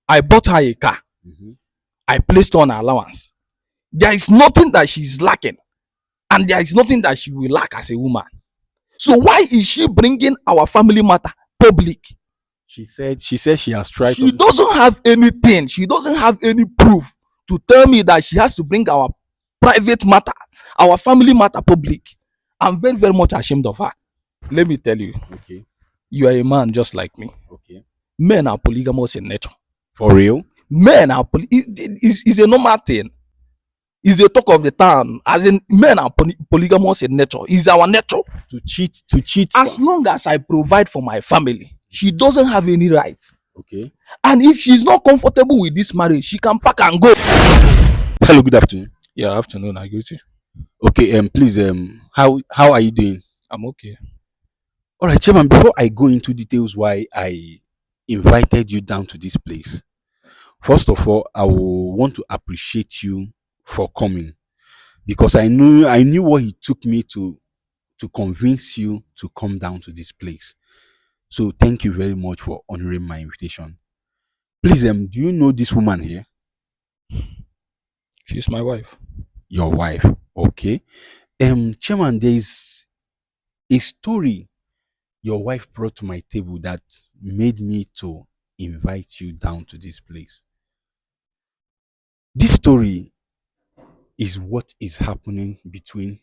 I bought her a car. I placed her on allowance. There is nothing that she's lacking, and there is nothing that she will lack as a woman. So why is she bringing our family matter public? She said she has tried. She doesn't have anything. She doesn't have any proof to tell me that she has to bring our private matter, our family matter public. I'm very, very much ashamed of her. Let me tell you. Okay. You are a man just like me. Okay. Men are polygamous in nature. For real? Men are it's a normal thing. It's a talk of the town. As in, men are polygamous in nature. It's our nature to cheat. As long as I provide for my family, she doesn't have any right. Okay. And if she's not comfortable with this marriage, she can pack and go. Hello, good afternoon. Yeah, afternoon. I greet you. Okay. Please, how are you doing? I'm okay. All right, Chairman. Before I go into details why I invited you down to this place, first of all, I will want to appreciate you for coming, because I knew what it took me to convince you to come down to this place. So thank you very much for honoring my invitation. Please, do you know this woman here? She's my wife. Your wife? Okay. Chairman, there is a story your wife brought to my table that made me to invite you down to this place. This story is what is happening between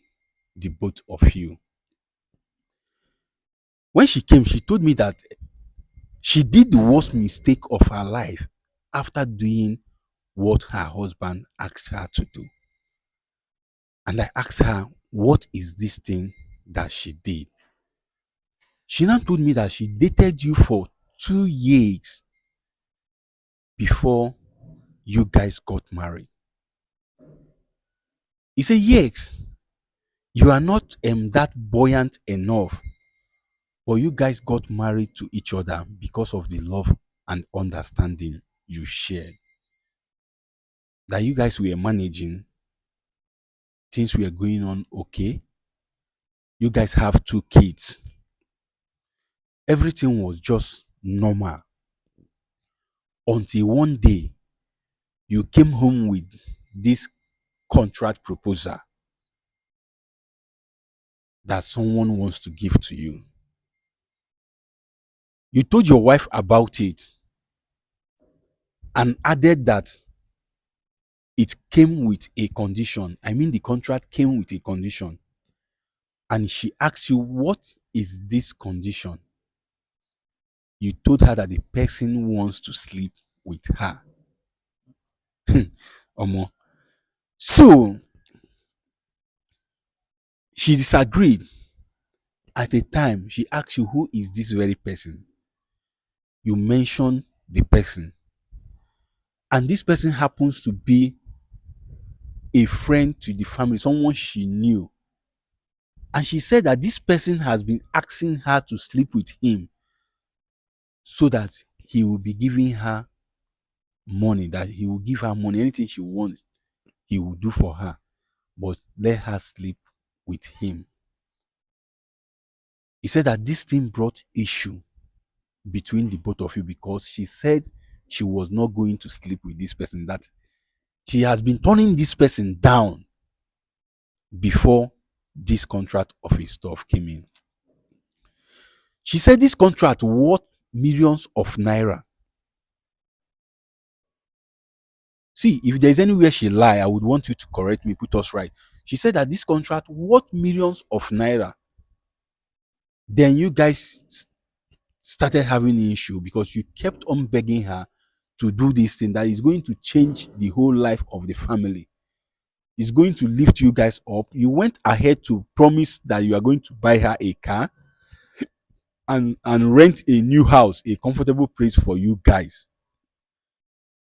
the both of you. When she came, she told me that she did the worst mistake of her life after doing what her husband asked her to do. And I asked her, what is this thing that she did? She now told me that she dated you for 2 years before you guys got married. He said, yes, you are not that buoyant enough, but you guys got married to each other because of the love and understanding you shared. That you guys were managing, things were going on okay. You guys have 2 kids. Everything was just normal. Until one day, you came home with this contract proposal that someone wants to give to you. You told your wife about it and added that it came with a condition. I mean, the contract came with a condition. And she asked you, what is this condition? You told her that the person wants to sleep with her. So she disagreed. At the time, she asked you, who is this very person? You mentioned the person. And this person happens to be a friend to the family, someone she knew. And she said that this person has been asking her to sleep with him so that he will be giving her money, that he will give her money, anything she wants, he will do for her, but let her sleep with him. He said that this thing brought issue between the both of you, because she said she was not going to sleep with this person, that she has been turning this person down before this contract of his stuff came in. She said this contract worth millions of naira. See, if there's anywhere she lie, I would want you to correct me, put us right. She said that this contract worth millions of naira. Then you guys started having an issue because you kept on begging her to do this thing that is going to change the whole life of the family. It's going to lift you guys up. You went ahead to promise that you are going to buy her a car and rent a new house, a comfortable place for you guys.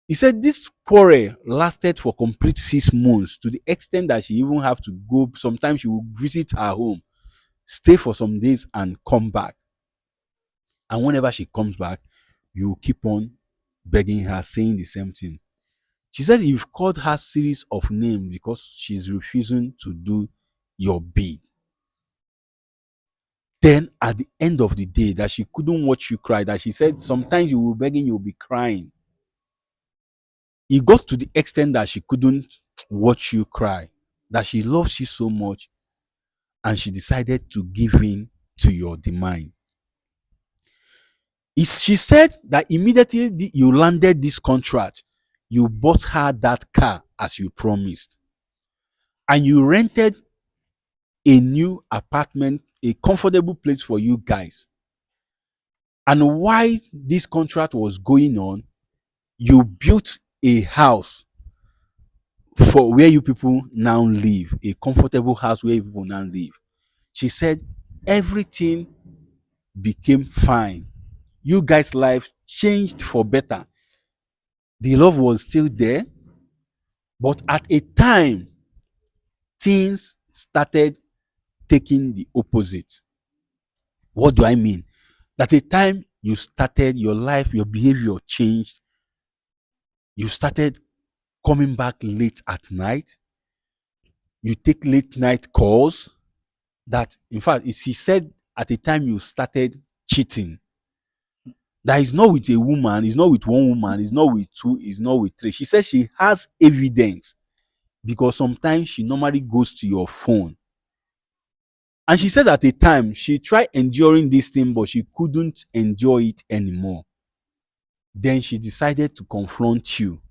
He said this quarrel lasted for complete 6 months, to the extent that she even have to go. Sometimes she will visit her home, stay for some days and come back. And whenever she comes back, you keep on begging her, saying the same thing. She said you've called her series of names because she's refusing to do your bid. Then at the end of the day, that she couldn't watch you cry, that she said sometimes you will be begging, you'll be crying. it got to the extent that she couldn't watch you cry, that she loves you so much, and she decided to give in to your demand. She said that immediately you landed this contract, you bought her that car as you promised, and you rented a new apartment, a comfortable place for you guys. And while this contract was going on, you built a house for where you people now live, a comfortable house where you people now live. She said everything became fine. You guys' life changed for better. The love was still there, but at a time, things started taking the opposite. What do I mean? At a time you started your life, your behavior changed. You started coming back late at night. You take late night calls. That, in fact, she said at a time you started cheating. That is not with a woman, it's not with one woman, it's not with two, it's not with three. She says she has evidence because sometimes she normally goes to your phone. And she says at a time she tried enduring this thing, but she couldn't endure it anymore. Then she decided to confront you.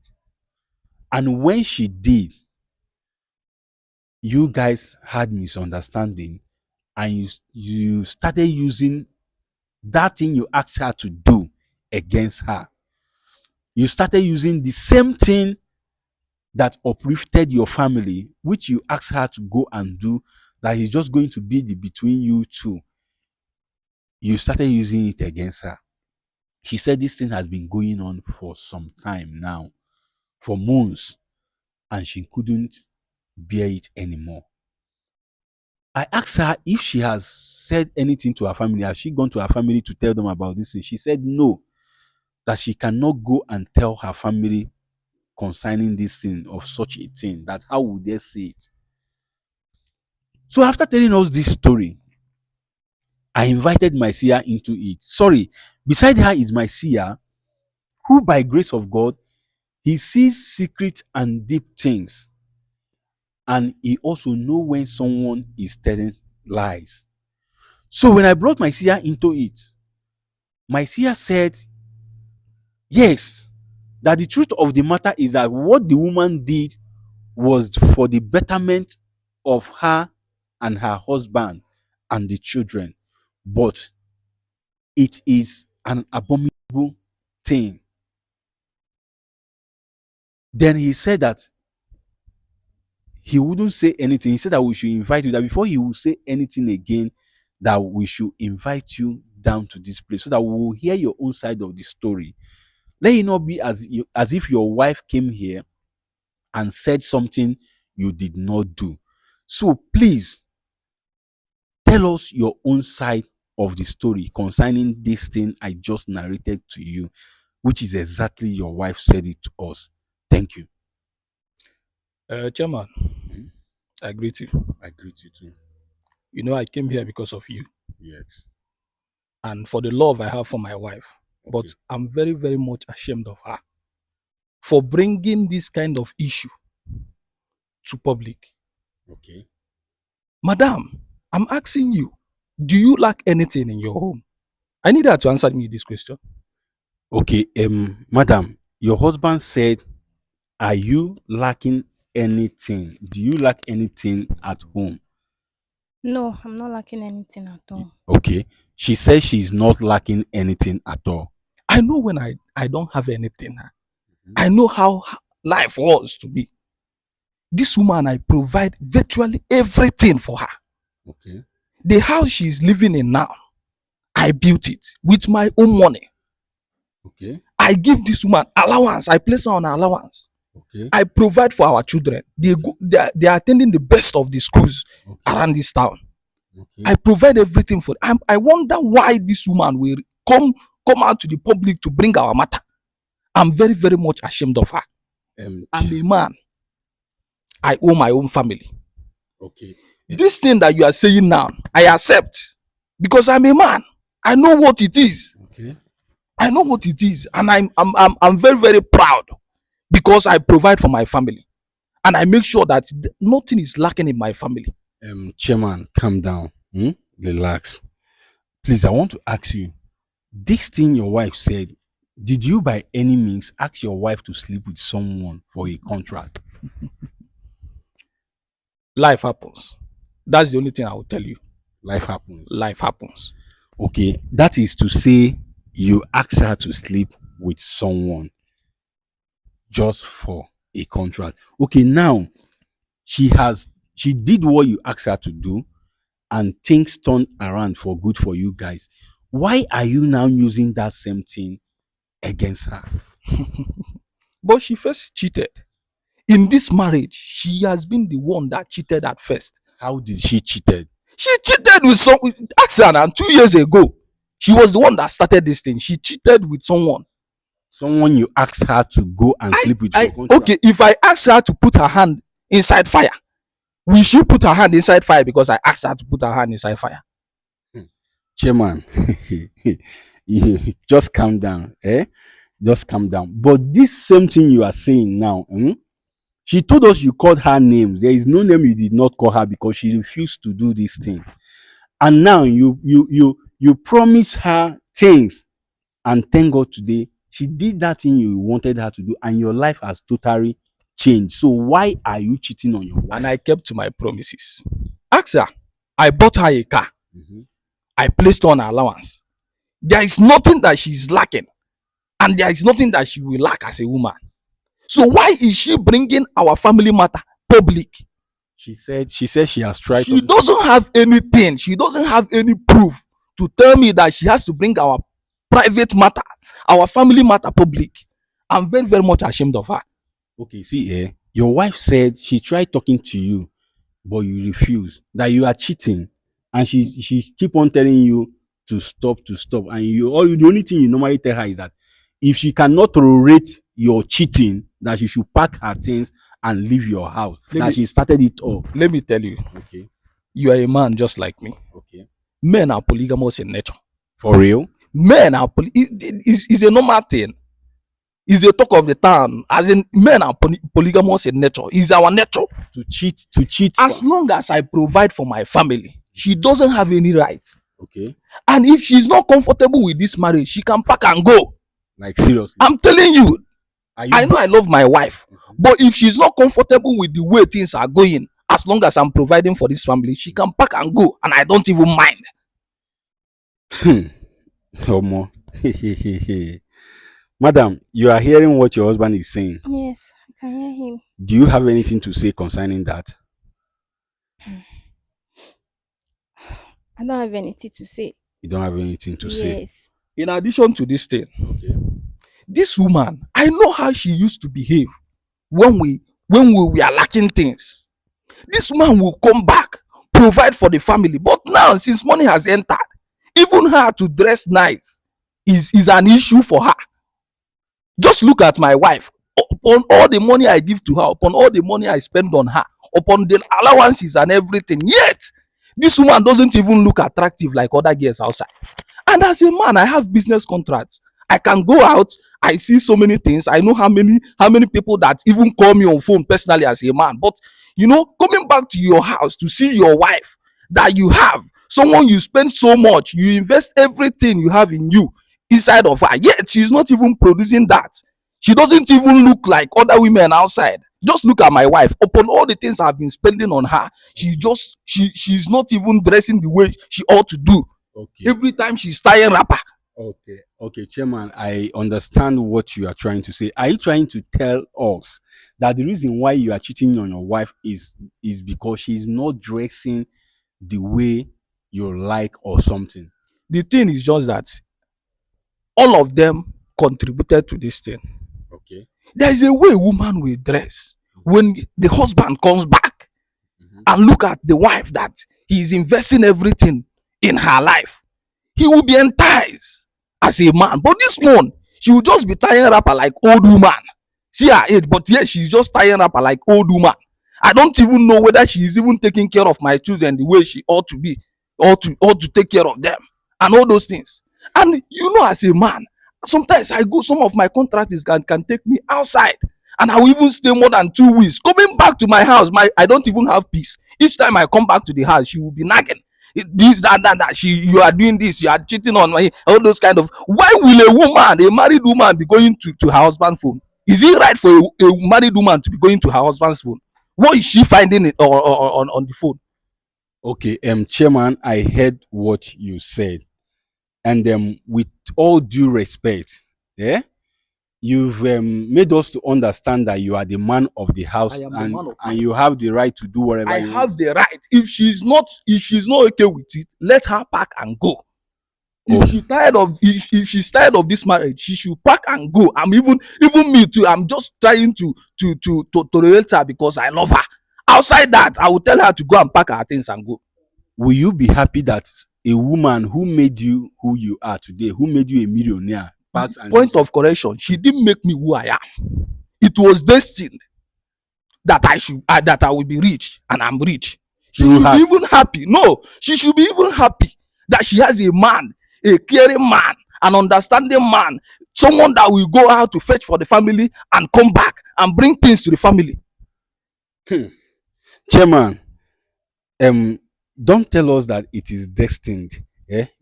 And when she did, you guys had misunderstanding, and you started using that thing you asked her to do against her. You started using the same thing that uplifted your family, which you asked her to go and do, that is just going to be the between you two. You started using it against her. She said this thing has been going on for some time now, for months, and she couldn't bear it anymore. I asked her if she has said anything to her family. Has she gone to her family to tell them about this thing? She said no, that she cannot go and tell her family concerning this thing, of such a thing, that how would they see it? So after telling us this story, I invited my seer into it. Sorry, beside her is my seer, who by grace of God, he sees secret and deep things. And he also knows when someone is telling lies. So when I brought my seer into it, my seer said, yes, that the truth of the matter is that what the woman did was for the betterment of her and her husband and the children. But it is an abominable thing. Then he said that he wouldn't say anything. He said that we should invite you, that before he will say anything again, that we should invite you down to this place so that we will hear your own side of the story. Let it not be as if your wife came here and said something you did not do. So please tell us your own side of the story concerning this thing I just narrated to you, which is exactly your wife said it to us. Thank you. Chairman, I greet you. I greet you too. You know, I came here because of you Yes. and for the love I have for my wife. Okay. But I'm very, very much ashamed of her for bringing this kind of issue to public. Okay. Madam, I'm asking you, do you lack anything in your home? I need her to answer me this question. Okay, madam, your husband said, are you lacking anything? Do you lack anything at home? No, I'm not lacking anything at all. Okay. She says she's not lacking anything at all. I know when I don't have anything. I know how life was to be. This woman, I provide virtually everything for her. Okay. The house she's living in now, I built it with my own money. Okay. I give this woman allowance. I place her on allowance. Okay. I provide for our children. They are attending the best of the schools around this town. Okay. I provide everything for them. I wonder why this woman will come out to the public to bring our matter. I'm very, very much ashamed of her. I'm a man. I own my own family. Okay. This thing that you are saying now, I accept because I'm a man. I know what it is. Okay. I know what it is, and I'm very, very proud because I provide for my family and I make sure that nothing is lacking in my family. Chairman, calm down. Relax. Please, I want to ask you, this thing your wife said, did you by any means ask your wife to sleep with someone for a contract? Life happens. That's the only thing I will tell you. Life happens. Life happens. Okay, that is to say you asked her to sleep with someone just for a contract. Okay, now she did what you asked her to do and things turned around for good for you guys. Why are you now using that same thing against her? But she first cheated. In this marriage, she has been the one that cheated at first. How did she cheated? She cheated with some ask her, and 2 years ago, she was the one that started this thing. She cheated with someone. Someone you asked her to go and sleep with for contract. Okay, if I ask her to put her hand inside fire, will she put her hand inside fire because I asked her to put her hand inside fire? Chairman, just calm down, just calm down. But this same thing you are saying now, she told us you called her names. There is no name you did not call her because she refused to do this thing. And now you promise her things, and thank God today she did that thing you wanted her to do, and your life has totally changed. So why are you cheating on your wife? And I kept to my promises. Ask her. I bought her a car. I placed on her allowance. There is nothing that she's lacking, and there is nothing that she will lack as a woman. So why is she bringing our family matter public? She said she has tried. She doesn't have anything. She doesn't have any proof to tell me that she has to bring our private matter, our family matter public. I'm very, very much ashamed of her. Okay, see, your wife said she tried talking to you, but you refused. That you are cheating, and she keep on telling you to stop, and the only thing you normally tell her is that if she cannot tolerate your cheating, that she should pack her things and leave your house. She started it all. Let me tell you. Okay. You are a man just like me. Okay. Men are polygamous in nature. For real? Men are it's a normal thing. It's the talk of the town. As in, men are polygamous in nature. It's our nature to cheat. As long as I provide for my family, she doesn't have any right. Okay. And if she's not comfortable with this marriage, she can pack and go. Like seriously? I'm telling you. I know I love my wife, but if she's not comfortable with the way things are going, as long as I'm providing for this family, she can pack and go, and I don't even mind. Homo. Madam, you are hearing what your husband is saying. Yes, I can hear him. Do you have anything to say concerning that? I don't have anything to say. You don't have anything to say? Yes. In addition to this thing, okay, this woman, I know how she used to behave when we were lacking things. This woman will come back, provide for the family, but now since money has entered, even her to dress nice is an issue for her. Just look at my wife. Upon all the money I give to her, upon all the money I spend on her, upon the allowances and everything, yet this woman doesn't even look attractive like other girls outside. And as a man, I have business contracts. I can go out. I see so many things. I know how many people that even call me on phone personally as a man. But coming back to your house to see your wife that you have, someone you spend so much, you invest everything you have in you inside of her, yet she's not even producing that. She doesn't even look like other women outside. Just look at my wife. Upon all the things I've been spending on her, she's not even dressing the way she ought to do. Okay. Every time she's tying wrapper. Okay, Chairman, I understand what you are trying to say. Are you trying to tell us that the reason why you are cheating on your wife is because she's not dressing the way you like or something? The thing is just that all of them contributed to this thing. Okay. There is a way a woman will dress when the husband comes back and look at the wife that he is investing everything in her life. He will be enticed as a man. But this one, she will just be tying wrapper like old woman. See her age, but yes, she's just tying wrapper like old woman. I don't even know whether she is even taking care of my children the way she ought to be, or to take care of them, and all those things. And as a man, sometimes some of my contractors can take me outside and I will even stay more than 2 weeks. Coming back to my house, I don't even have peace. Each time I come back to the house, she will be nagging. This, that. You are doing this, you are cheating on my, all those kind of. Why will a married woman, be going to her husband's phone? Is it right for a married woman to be going to her husband's phone? What is she finding it on the phone? Okay, Chairman, I heard what you said, and with all due respect, yeah, you've made us to understand that you are the man of the house, and you have the right to do whatever I you have want. the right. If she's not okay with it, let her pack and go. If she's tired of this marriage, she should pack and go. I'm even me too. I'm just trying to tolerate her because I love her. Outside that, I will tell her to go and pack her things and go. Will you be happy that a woman who made you who you are today, who made you a millionaire, packs and Point of correction: she didn't make me who I am. It was destined that I will be rich, and I'm rich. She should be even happy. No, she should be even happy that she has a man, a caring man, an understanding man, someone that will go out to fetch for the family and come back and bring things to the family. Chairman, don't tell us that it is destined,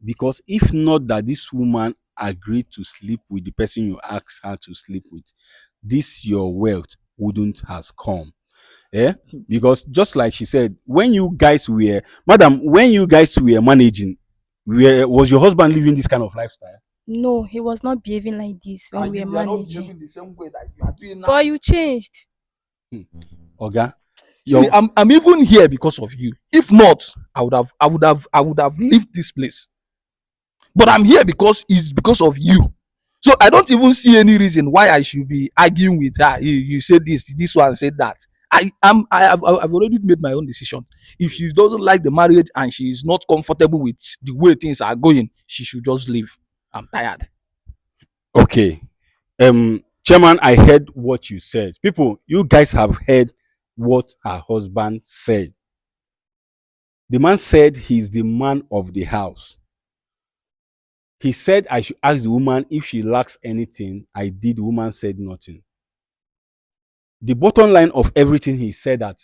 because if not that this woman agreed to sleep with the person you asked her to sleep with, this your wealth wouldn't has come. Because just like she said, when you guys were managing, was your husband living this kind of lifestyle? No, he was not behaving like this when we were managing. The same way that you are doing now. But you changed. Oga, See, I'm even here because of you. If not, I would have left this place. But I'm here because it's because of you. So I don't even see any reason why I should be arguing with her. You said this one said that. I've already made my own decision. If she doesn't like the marriage and she is not comfortable with the way things are going, she should just leave. I'm tired. Okay. Chairman, I heard what you said. People, you guys have heard what her husband said. The man said he's the man of the house. He said I should ask the woman if she lacks anything. I did. The woman said nothing. The bottom line of everything, he said that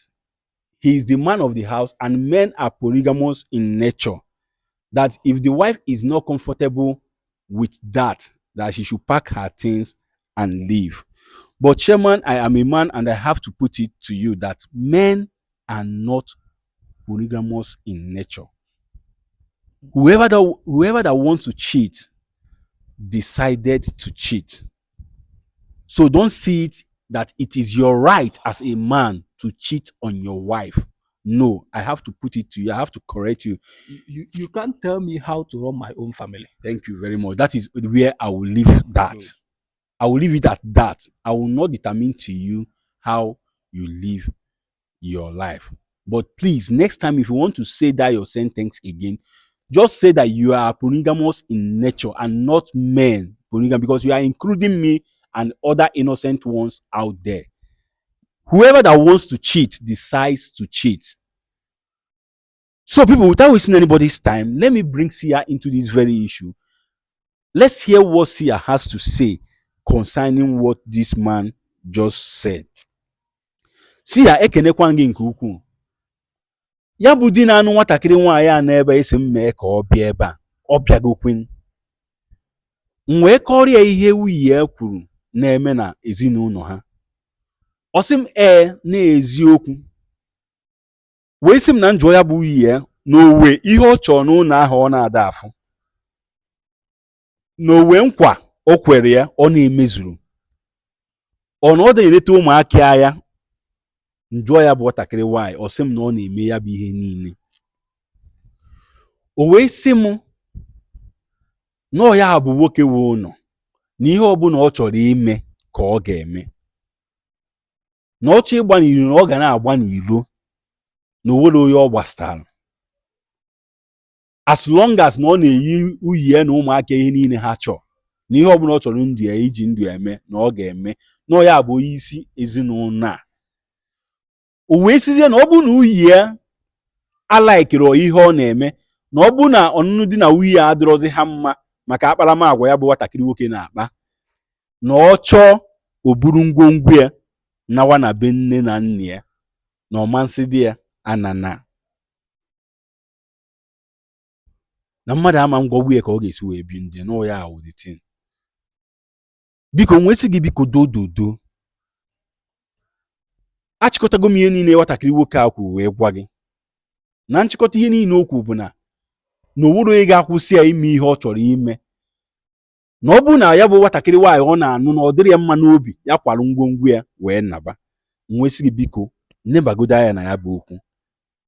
he is the man of the house and men are polygamous in nature. That if the wife is not comfortable with that she should pack her things and leave. But Chairman, I am a man and I have to put it to you that men are not polygamous in nature. Whoever that wants to cheat decided to cheat. So don't see it that it is your right as a man to cheat on your wife. No, I have to put it to you. I have to correct you. You can't tell me how to run my own family. Thank you very much. That is where I will leave that. I will leave it at that. I will not determine to you how you live your life. But please, next time, if you want to say that your sentence again, just say that you are polygamous in nature and not men polygamous, because you are including me and other innocent ones out there. Whoever that wants to cheat decides to cheat. So people, without wasting anybody's time, let me bring Sia into this very issue. Let's hear what Sia has to say concerning what this man just said. Sia ekenekwa gị nke ukwuu. Ya bụ di na anụ nwatakịrị nwaanyị a n'ebe esi m mee ka ọ bịa ebe a, ọ bịagokwen. M wee kọrịa ihe nwunye ya kwuru na-eme na ezinụlọ ha. Ọ sị m n'eziokwu. Wee sị m na njụọ ya bụ nwunye ya n'owe ihe ọ chọrọ n'ụlọ ahụ ọ na-ada afụ. N'owe nkwa o kwere ya ọ na-emezuru. Ọ na ọ na-eleta ụmụaka ya. Njụọ ya bụ nwatakịrị nwaanyị, ọ sị m na ọ na-eme ya bụ ihe niile. O wee sị m na ọ ya bụ nwoke nwe ụlọ na ihe ọbụla ọ chọrọ ime ka ọ ga-eme. Na ọ chọọ ịgba n'iro na ọ ga na-agba n'iro na o nwere onye ọ gbasara. As long as na ọ na-eyi nwunye ya na ụmụaka ihe niile ha chọrọ, na ihe ọbụla ọ chọrọ ndụ ya iji ndụ ya eme na ọ ga-eme, na ọ ya bụ onye isi ezinụlọ a. O wee sizie na ọ bụ na nwunye ya alaikere ihe ọ na-eme, na ọ bụ na ọnụnụ di na nwunye ya adịrọzi ha mma maka akparamagwa ya bụ nwatakịrị nwoke na-akpa, na ọ chọọ o buru ngwongwo ya nawa na be nne na nna ya na ọmansị dị ya anana na mmadụ ama ngwọgwu ya ka ọ ga-esi wee bi ndị na ya awụ the thing. Biko nwesị gị biko dododo achịkọtago m ihe niile nwatakịrị nwoke a kwuru wee gwa gị na nchịkọta ihe niile o kwuru bụ na owuro ị ga-akwụsị ya ime ihe ọ chọrọ ime, na ọ bụrụ na ya bụ nwatakịrị nwaanyị ọ na-anụ na ọ dịrị ya mma n'obi ya kwarụ ngwongwo ya wee naba. Nwesị gị biko nnebagodo anya na ya bụ okwu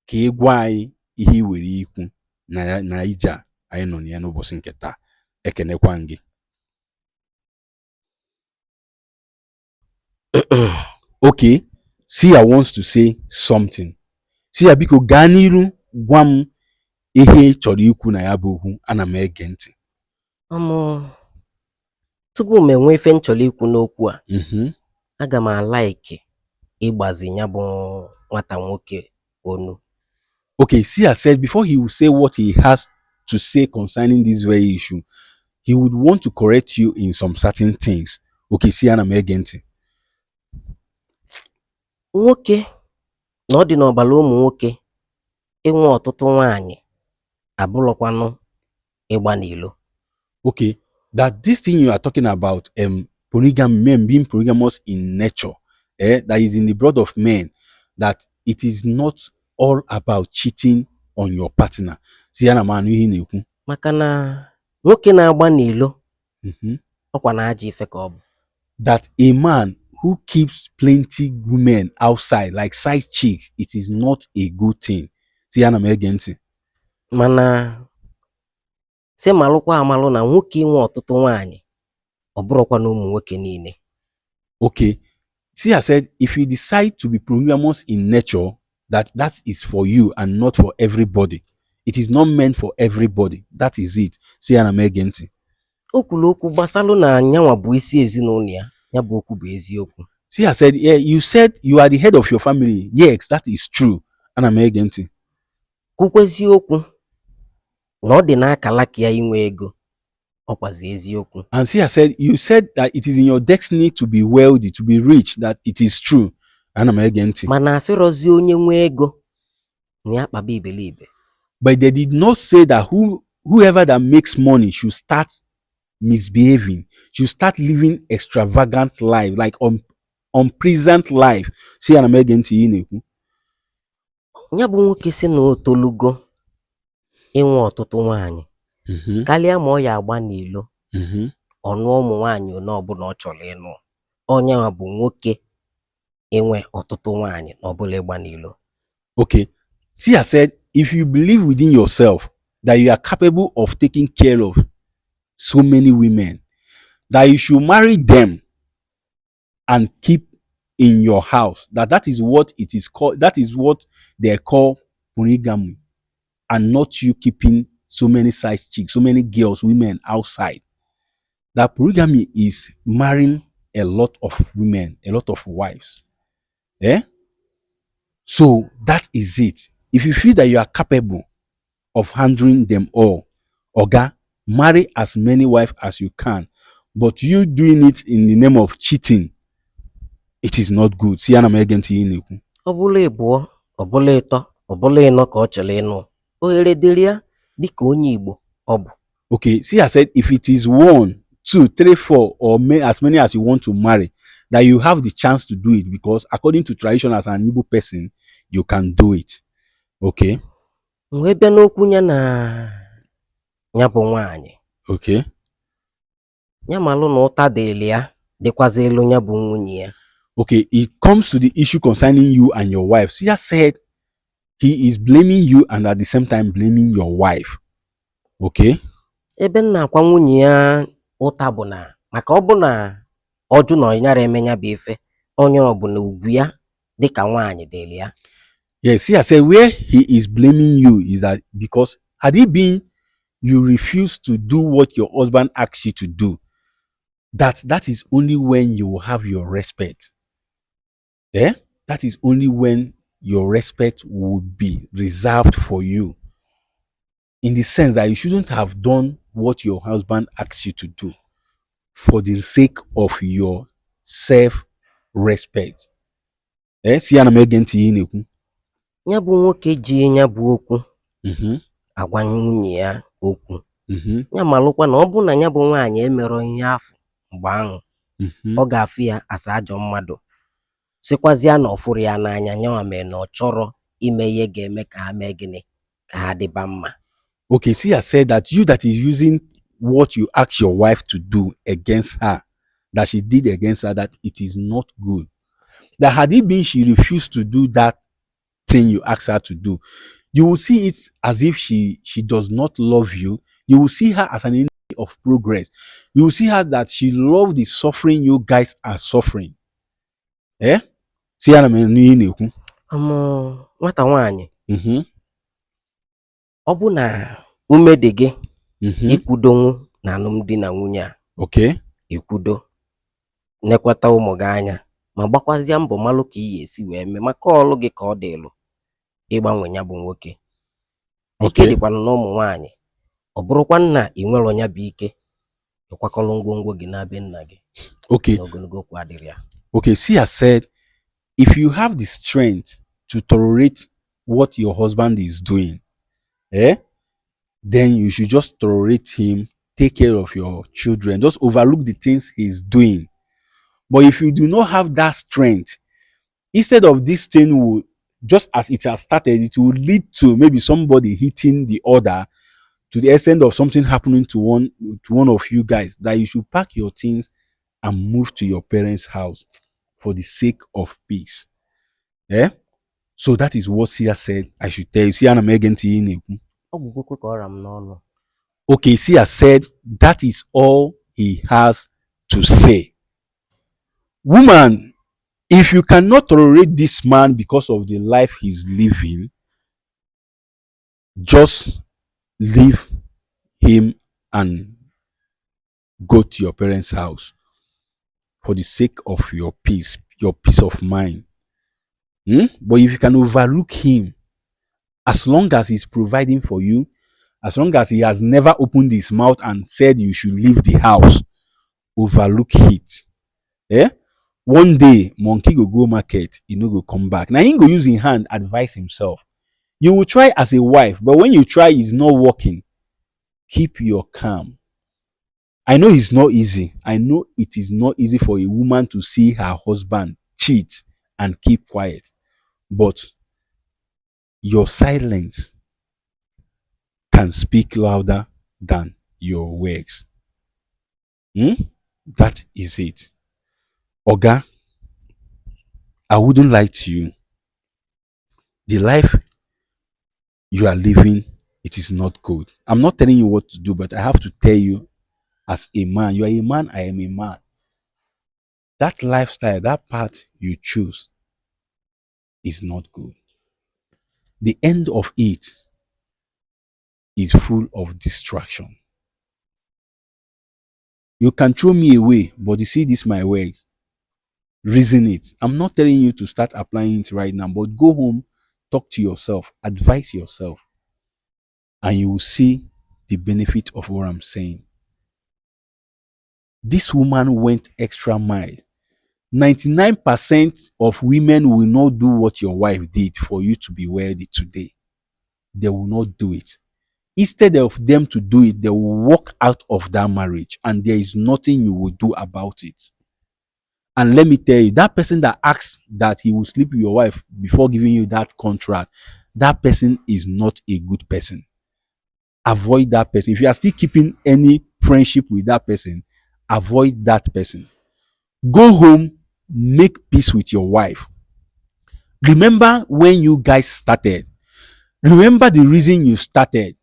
ka ị gwa anyị ihe ị were ikwu na ije a anyị nọ na ya n'ụbọchị nke taa. Ekenekwa gị. Okay, Sia wants to say something. Sia biko gaa n'iru gwa m ihe ị chọrọ ikwu na ya bụ okwu, ana m ege ntị. Tupu m enwe ife m chọrọ ikwu n'okwu a, aga m alaiki ịgbazi ya bụ nwata nwoke onu. Okay, Sia said before he will say what he has to say concerning this very issue, he would want to correct you in some certain things. Okay, Sia, ana m ege ntị. Nwoke na ọ dị n'ọbara ụmụ nwoke inwe ọtụtụ nwaanyị abụrụkwanụ ịgba n'ilo. Okay, that this thing you are talking about, polygamy, men being polygamous in nature, that is in the blood of men, that it is not all about cheating on your partner. Si ana manu ihe na-ekwu. Maka na nwoke na-agba n'ilo ọkwa na ajọ ife ka ọ bụ. That a man who keeps plenty women outside like side chicks, it is not a good thing. Si ana m ege ntị. Mana si malụkwa amalụ na nwoke inwe ọtụtụ nwaanyị ọ bụrụkwa na ụmụ nwoke niile. Okay, Sia said if you decide to be polygamous in nature, that is for you and not for everybody. It is not meant for everybody. That is it. Sia na m ege ntị. O kwuru okwu gbasalụ na nyanwa bụ isi ezinụlọ ya. Ya bụ okwu bụ eziokwu. Sia said, yeah, you said you are the head of your family. Yes, that is true. Ana m ege ntị. Kwukwa eziokwu na ọ dị n'akala ka ya inwe ego. Ọkwazi eziokwu. And Sia said, you said that it is in your destiny to be wealthy, to be rich, that it is true. Ana m ege ntị. Mana asịrọzi onye nwe ego na ya kpaba ibelibe. But they did not say that whoever that makes money should start misbehaving, should start living extravagant life, like unpleasant life. See, ana m ege ntị ihe na-ekwu. Ya bụ nwoke si na otolugo inwe ọtụtụ nwaanyị karịa ma ọ ya agba n'ilo ọnụ ụmụ nwaanyị one ọbụla ọ chọrọ ịnụ. Onye a bụ nwoke inwe ọtụtụ nwaanyị na ọbụla ịgba n'ilo. Okay, Sia said if you believe within yourself that you are capable of taking care of so many women, that you should marry them and keep in your house, that is what it is called, that is what they call polygamy, and not you keeping so many side chicks, so many girls, women outside. That polygamy is marrying a lot of women, a lot of wives. So that is it. If you feel that you are capable of handling them all, Oga, marry as many wives as you can. But you doing it in the name of cheating, it is not good. Si ana m ege ntị ihe na-ekwu. Ọ bụla ịbụọ, ọ bụla ịtọ, ọ bụla ịnọ ka ọ chọrọ ịnụ. Ohere dịrị ya dịka onye Igbo ọ bụ. Okay, Sia said if it is 1, 2, 3, 4 or as many as you want to marry, that you have the chance to do it, because according to tradition as an Igbo person, you can do it. Okay. Mgbe bịa n'okwu ya na ya bụ nwaanyị. Okay. Ya malụ na ụta dịrị ya dịkwazi elu ya bụ nwunye ya. Okay, it comes to the issue concerning you and your wife. Sia said he is blaming you and at the same time blaming your wife. Okay. Ebe nna akwa nwunye ya ụta bụ na maka ọ bụ na ọjụ na ọnyara eme ya bụ ife onye ọ bụ na ugwu ya dịka nwaanyị dịrị ya. Yes, Sia said where he is blaming you is that because had it been you refuse to do what your husband asks you to do, that is only when you will have your respect. That is only when your respect would be reserved for you, in the sense that you shouldn't have done what your husband asks you to do for the sake of your self-respect. si ana m ege ntị ihe ị na-ekwu. Ya bụ nwoke ji ya bụ okwu Mhm, agwa nwunye ya okwu. mhm, Ya malụkwa na ọ bụ na ya bụ nwaanyị emerọ ihe afọ mgbe ahụ, mhm. ọ ga-afụ ya asa ajọ mmadụ, sịkwazịa na ọ fụrụ ya n'anya, nyanwa mere na ọ chọrọ ime ihe ga-eme ka ha mee gịnị, ka ha dịba mma. Okay, see, I said that you that is using what you ask your wife to do against her, that she did against her, that it is not good. That had it been she refused to do that thing you asked her to do, you will see it as if she does not love you. You will see her as an enemy of progress. You will see her that she loves the suffering you guys are suffering. Eh? See how I'm Nwata nwaanyị, mm-hmm. ọ bụ na ume dị gị Mm-hmm. ikwudonwu na alụmdi na nwunye a, Okay. ikwudo, nekwata ụmụ gị anya, ma gbakwazịa mbọ malụ ka ị ga-esi wee mee, maka ọlụ gị ka ọ dịlụ ịgbanwe ya bụ nwoke. Ike Okay. dịkwanụ na ụmụ nwaanyị, ọ bụrụkwa na ị nwere ọnya bụ ike, ịkwakọrọ ngwongwo gị na be nna gị. Okay. N'ogologo okwu adịrị ya. Okay, see, I said, if you have the strength to tolerate what your husband is doing, then you should just tolerate him, take care of your children, just overlook the things he's doing. But if you do not have that strength, instead of this thing will, just as it has started, it will lead to maybe somebody hitting the other, to the extent of something happening to one of you guys, that you should pack your things and move to your parents' house for the sake of peace. So that is what Sia said I should tell you. Sia na Megan T. Okay, Sia said that is all he has to say. Woman, if you cannot tolerate this man because of the life he's living, just leave him and go to your parents' house for the sake of your peace of mind. But if you can overlook him, as long as he's providing for you, as long as he has never opened his mouth and said you should leave the house, overlook it. One day, monkey go market, he no go come back. Now he go use his hand advise himself. You will try as a wife, but when you try it's not working, keep your calm. I know it's not easy. I know it is not easy for a woman to see her husband cheat and keep quiet. But your silence can speak louder than your words. That is it. Oga, I wouldn't lie to you. The life you are living, it is not good. I'm not telling you what to do, but I have to tell you, as a man, you are a man, I am a man. That lifestyle, that path you choose is not good. The end of it is full of distraction. You can throw me away, but you see this my words. Reason it. I'm not telling you to start applying it right now, but go home, talk to yourself, advise yourself, and you will see the benefit of what I'm saying. This woman went extra mile. 99% of women will not do what your wife did for you to be wealthy today. They will not do it. Instead of them to do it, they will walk out of that marriage, and there is nothing you will do about it. And let me tell you, that person that asks that he will sleep with your wife before giving you that contract, that person is not a good person. Avoid that person. If you are still keeping any friendship with that person, avoid that person. Go home, make peace with your wife. Remember when you guys started. Remember the reason you started.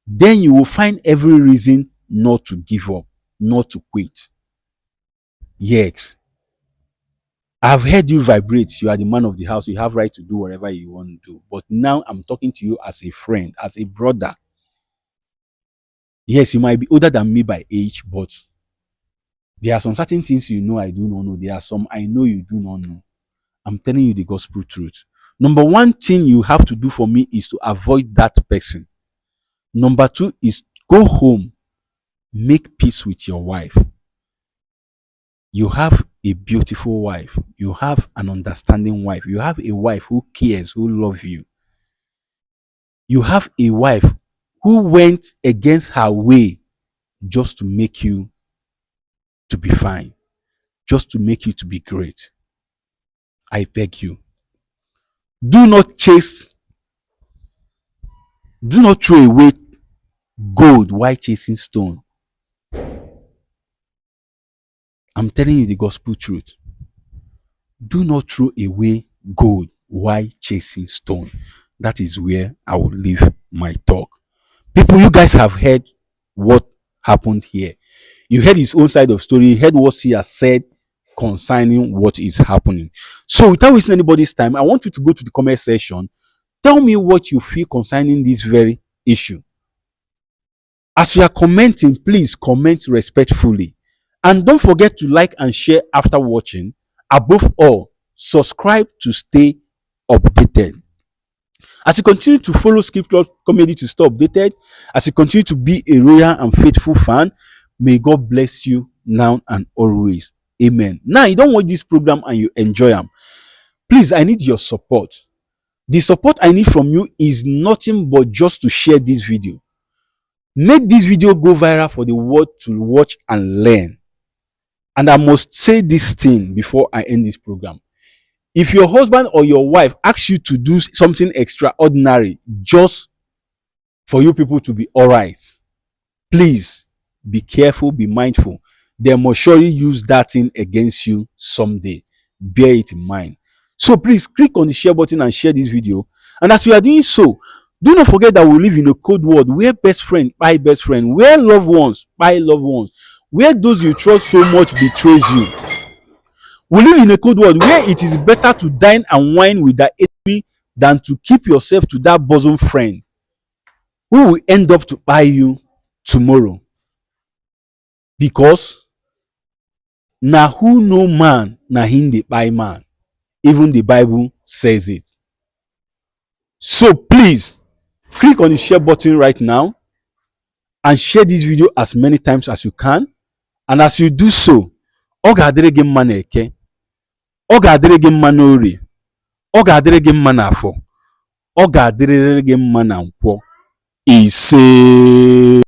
Then you will find every reason not to give up, not to quit. Yes. I've heard you vibrate. You are the man of the house. You have right to do whatever you want to do. But now I'm talking to you as a friend, as a brother. Yes, you might be older than me by age, but there are some certain things you know I do not know. There are some I know you do not know. I'm telling you the gospel truth. Number one thing you have to do for me is to avoid that person. Number two is go home, make peace with your wife. You have a beautiful wife. You have an understanding wife. You have a wife who cares, who loves you. You have a wife who went against her way just to make you to be fine, just to make you to be great. I beg you, do not throw away gold while chasing stone. I'm telling you the gospel truth. Do not throw away gold while chasing stone. That is where I will leave my talk. People, you guys have heard what happened here. You heard his own side of story. You heard what he has said concerning what is happening. So without wasting anybody's time, I want you to go to the comment section. Tell me what you feel concerning this very issue. As you are commenting, please comment respectfully. And don't forget to like and share after watching. Above all, subscribe to stay updated. As you continue to follow Scripture Comedy to stay updated, as you continue to be a royal and faithful fan, may God bless you now and always. Amen. Now, you don't watch this program and you enjoy them. Please, I need your support. The support I need from you is nothing but just to share this video. Make this video go viral for the world to watch and learn. And I must say this thing before I end this program. If your husband or your wife asks you to do something extraordinary just for you people to be all right, please be careful, be mindful. They must surely use that thing against you someday. Bear it in mind. So please click on the share button and share this video. And as you are doing so, do not forget that we live in a cold world where best friend buy best friend, where loved ones buy loved ones, where those you trust so much betrays you. We live in a cold world where it is better to dine and wine with the enemy than to keep yourself to that bosom friend who will end up to buy you tomorrow. Because na who know man, na him dey buy man. Even the Bible says it. So please, click on the share button right now and share this video as many times as you can. And as you do so, ọ ga-adịrị gị mma n'Eke, ọ ga-adịrị gị mma n'Orie, ọ ga-adịrị gị mma n'Afọ, ọ ga-adịrịrị gị mma na Nkwọ. Ise.